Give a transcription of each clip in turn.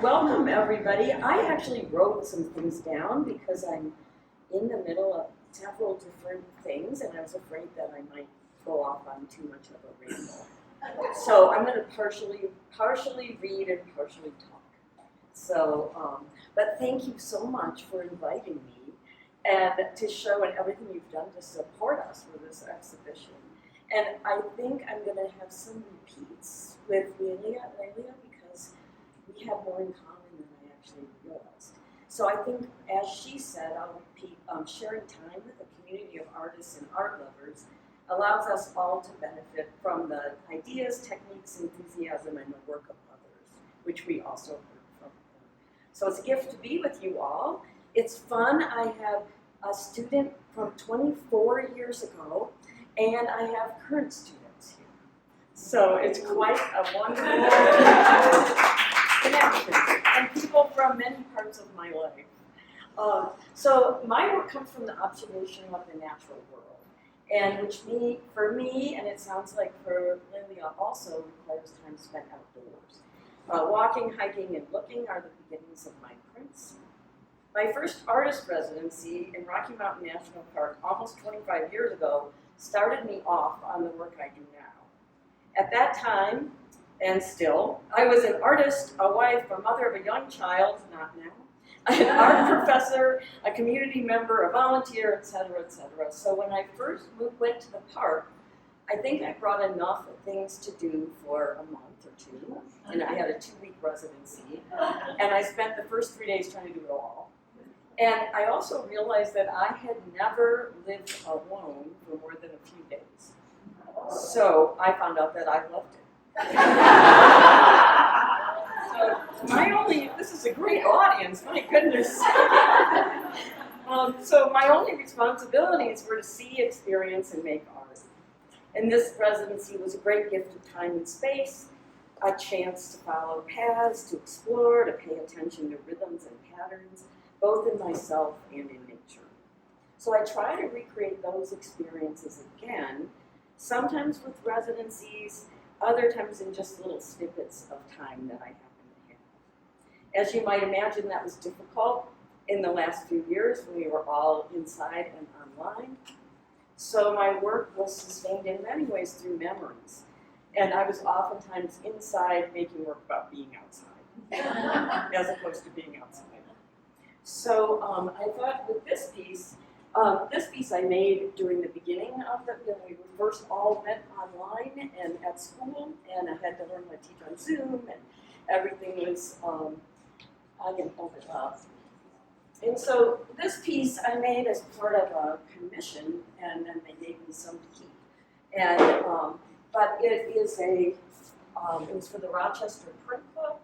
welcome everybody. I actually wrote some things down because I'm in the middle of several different things and I was afraid that I might go off on too much of a ramble. So I'm going to partially read and partially talk. So, but thank you so much for inviting me and to show and everything you've done to support us for this exhibition. And I think I'm going to have some repeats with Lelia because we have more in common than I actually realized. So I think, as she said, I'll repeat, sharing time with a community of artists and art lovers allows us all to benefit from the ideas, techniques, enthusiasm, and the work of others, which we also heard from. So it's a gift to be with you all. It's fun. I have a student from 24 years ago, and I have current students here. So it's quite a wonderful connection, and people from many parts of my life. So my work comes from the observation of the natural world, and which for me, and it sounds like for Lilia also, requires time spent outdoors. Walking, hiking, and looking are the beginnings of my prints. My first artist residency in Rocky Mountain National Park almost 25 years ago started me off on the work I do now. At that time, and still, I was an artist, a wife, a mother of a young child, not now, an art professor, a community member, a volunteer, etc., etc. So when I first went to the park, I think I brought enough things to do for a month or two, and I had a 2-week residency, and I spent the first 3 days trying to do it all. And I also realized that I had never lived alone for more than a few days. So I found out that I loved it. So this is a great audience, my goodness. So my only responsibilities were to see, experience, and make art. And this residency was a great gift of time and space, a chance to follow paths, to explore, to pay attention to rhythms and patterns, both in myself and in nature. So I try to recreate those experiences again, sometimes with residencies, other times in just little snippets of time that I happen to have. As you might imagine, that was difficult in the last few years when we were all inside and online. So my work was sustained in many ways through memories. And I was oftentimes inside making work about being outside, as opposed to being outside. So I thought with this piece I made during the beginning of when we first all met online and at school, and I had to learn how to teach on Zoom, and everything was, I can hold it up. And so this piece I made as part of a commission, and then they gave me some to keep. And, but it is it was for the Rochester Print Club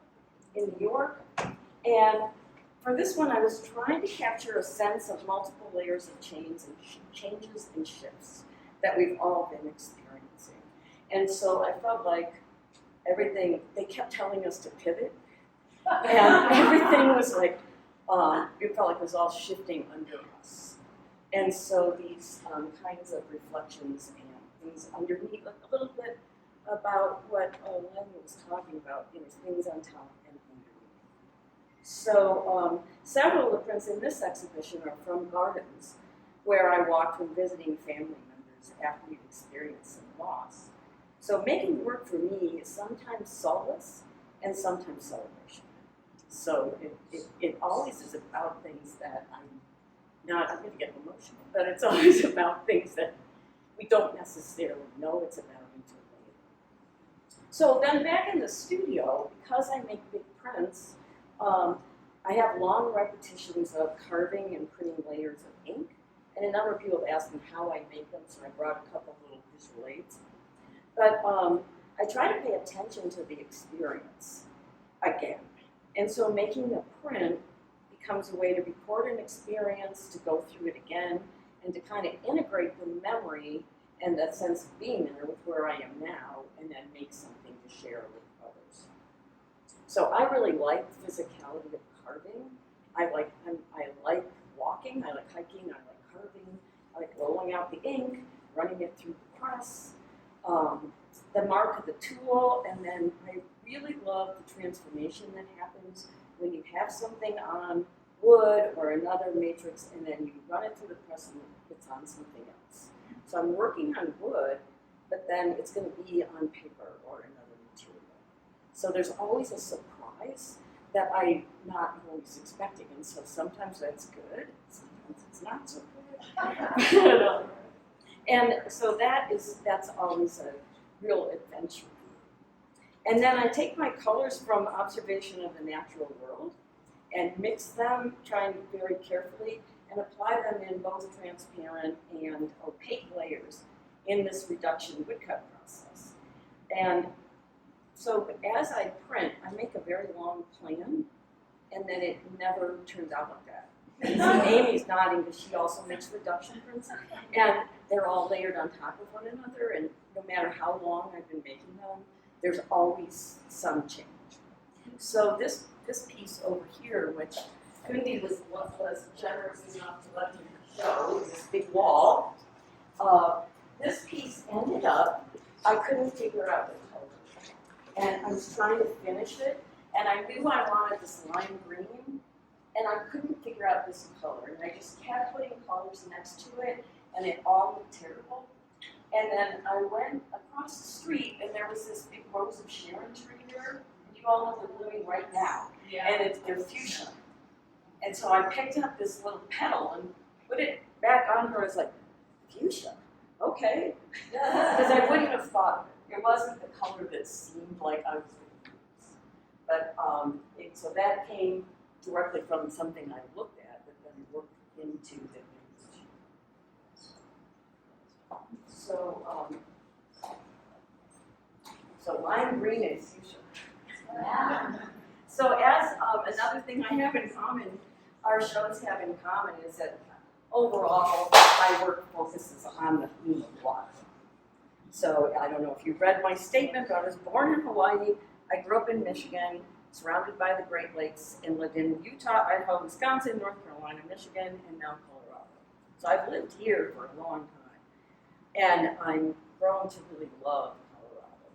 in New York, and for this one, I was trying to capture a sense of multiple layers of changes and shifts that we've all been experiencing. And so I felt like everything, they kept telling us to pivot, and everything was like, it felt like it was all shifting under us. And so these kinds of reflections and things underneath, like a little bit about what Lenny was talking about, things on top and underneath. So several of the prints in this exhibition are from gardens where I walked when visiting family members after we've experienced some loss. So making work for me is sometimes solace and sometimes celebration. So it always is about things that I'm going to get emotional, but it's always about things that we don't necessarily know it's about until later. So then back in the studio, because I make big prints, I have long repetitions of carving and printing layers of ink, and a number of people have asked me how I make them, so I brought a couple little visual aids. But I try to pay attention to the experience again. And so making a print becomes a way to record an experience, to go through it again, and to kind of integrate the memory and that sense of being there with where I am now, and then make something to share with others. So I really like the physicality of carving. I like walking, I like hiking, I like carving, I like rolling out the ink, running it through the press, the mark of the tool, and then I really love the transformation that happens when you have something on wood or another matrix and then you run it through the press and it's on something else. So I'm working on wood, but then it's going to be on paper or another material. So there's always a surprise that I'm not always expecting, and so sometimes that's good, sometimes it's not so good. And so that's always a real adventure. And then I take my colors from observation of the natural world and mix them, trying very carefully, and apply them in both transparent and opaque layers in this reduction woodcut process. And so as I print, I make a very long plan, and then it never turns out like that. And Amy's nodding because she also makes reduction prints, and they're all layered on top of one another, and no matter how long I've been making them, there's always some change. So this piece over here, which Kundi was generous enough to let me show, this big wall, this piece ended up, I couldn't figure out the color. And I was trying to finish it, and I knew I wanted this lime green, and I couldn't figure out this color. And I just kept putting colors next to it, and it all looked terrible. And then I went across the street, and there was this big rose of Sharon tree here, and you all know they're blooming right now. Yeah. And they're fuchsia. And so I picked up this little petal and put it back on her as like, fuchsia, okay. Because I wouldn't have thought of it. It wasn't the color that seemed like I was going to use. But so that came directly from something I looked at that then worked into the image. So lime green is fuchsia. Yeah. So as another thing I have in common, our shows have in common is that overall my work focuses on the theme of water. So I don't know if you've read my statement, but I was born in Hawaii. I grew up in Michigan, surrounded by the Great Lakes, and lived in Utah, Idaho, Wisconsin, North Carolina, Michigan, and now Colorado. So I've lived here for a long time, and I'm grown to really love Colorado.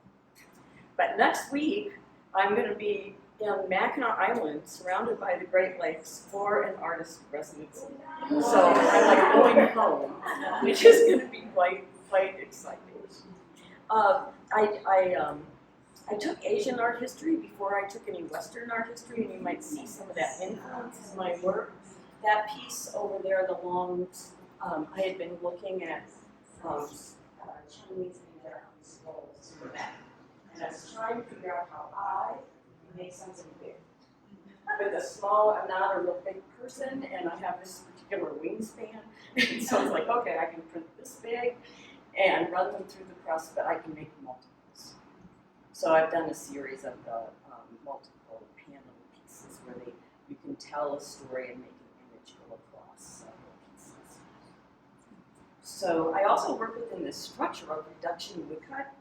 But next week, I'm going to be in Mackinac Island, surrounded by the Great Lakes, for an artist residency. So I'm like going home, which is going to be quite exciting. I took Asian art history before I took any Western art history, and you might see some of that influence in my work. That piece over there, the long, I had been looking at Chinese skulls for that. And I was trying to figure out how I make something big. With a small, I'm not a real big person, and I have this particular wingspan. So I was like, okay, I can print this big and run them through the press, but I can make multiples. So I've done a series of the multiple panel pieces where you can tell a story and make an image go across several pieces. So I also work within this structure of reduction woodcut,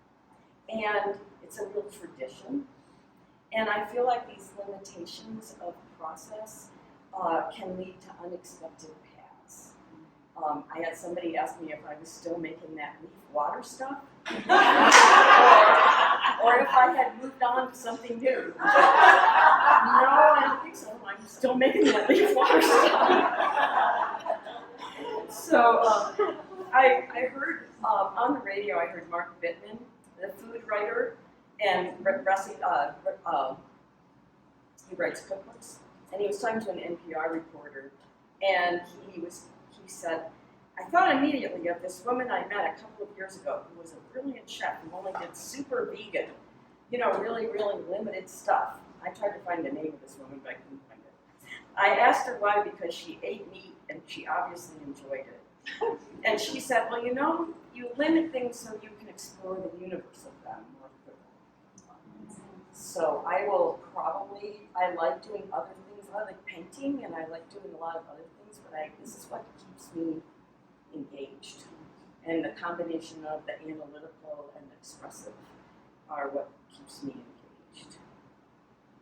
and it's a real tradition. And I feel like these limitations of process can lead to unexpected paths. I had somebody ask me if I was still making that leaf water stuff, or if I had moved on to something new. No, I don't think so. I'm still making that leaf water stuff. So I heard on the radio, I heard Mark Bittman, the food writer, and he writes cookbooks, and he was talking to an NPR reporter, and he said, I thought immediately of this woman I met a couple of years ago who was a brilliant chef who only did super vegan, really, really limited stuff. I tried to find the name of this woman, but I couldn't find it. I asked her why, because she ate meat, and she obviously enjoyed it. And she said, well, you limit things so you can explore the universe of them more quickly. So I like doing other things. I like painting, and I like doing a lot of other things, but this is what keeps me engaged. And the combination of the analytical and the expressive are what keeps me engaged.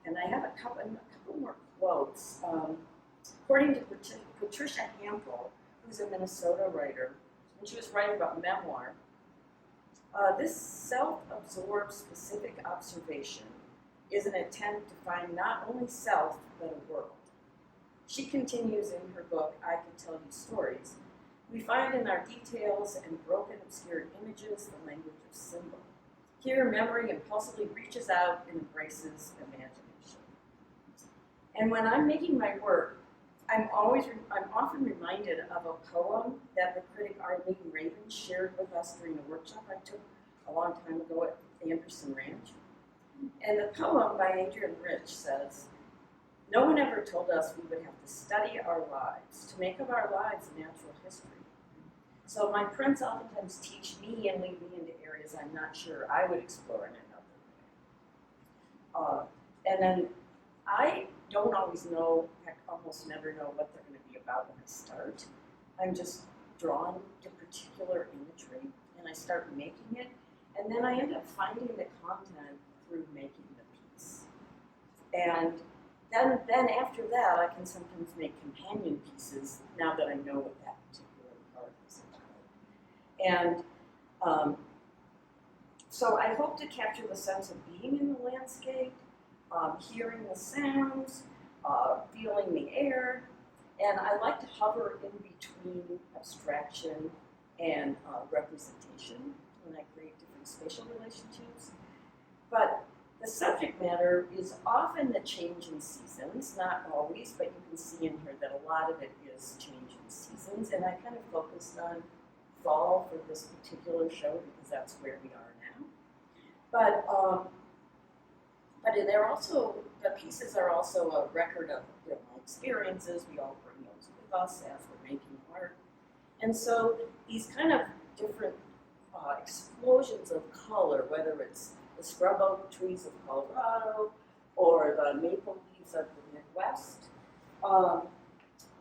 And I have a couple more quotes. According to Patricia Hampel, who's a Minnesota writer, and she was writing about memoir, this self-absorbed specific observation is an attempt to find not only self, better world. She continues in her book, I Could Tell You Stories. We find in our details and broken, obscured images the language of symbol. Here, memory impulsively reaches out and embraces imagination. And when I'm making my work, I'm often reminded of a poem that the critic Arlene Raven shared with us during a workshop I took a long time ago at Anderson Ranch. And the poem by Adrienne Rich says, "No one ever told us we would have to study our lives to make of our lives a natural history. So my prints oftentimes teach me and lead me into areas I'm not sure I would explore in another way." And then I don't always know, I almost never know what they're going to be about when I start. I'm just drawn to particular imagery and I start making it, and then I end up finding the content through making the piece. And then after that, I can sometimes make companion pieces now that I know what that particular part is about. And so I hope to capture the sense of being in the landscape, hearing the sounds, feeling the air, and I like to hover in between abstraction and representation when I create different spatial relationships. But the subject matter is often the change in seasons, not always, but you can see in here that a lot of it is change in seasons, and I kind of focused on fall for this particular show because that's where we are now. But they're also, the pieces are also a record of my experiences. We all bring those with us as we're making art. And so these kind of different explosions of color, whether it's the scrub oak trees of Colorado or the maple leaves of the Midwest, are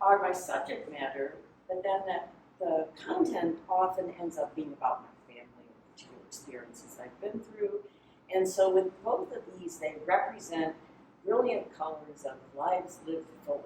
my subject matter, but then the content often ends up being about my family and particular experiences I've been through. And so with both of these, they represent brilliant colors of lives lived fully.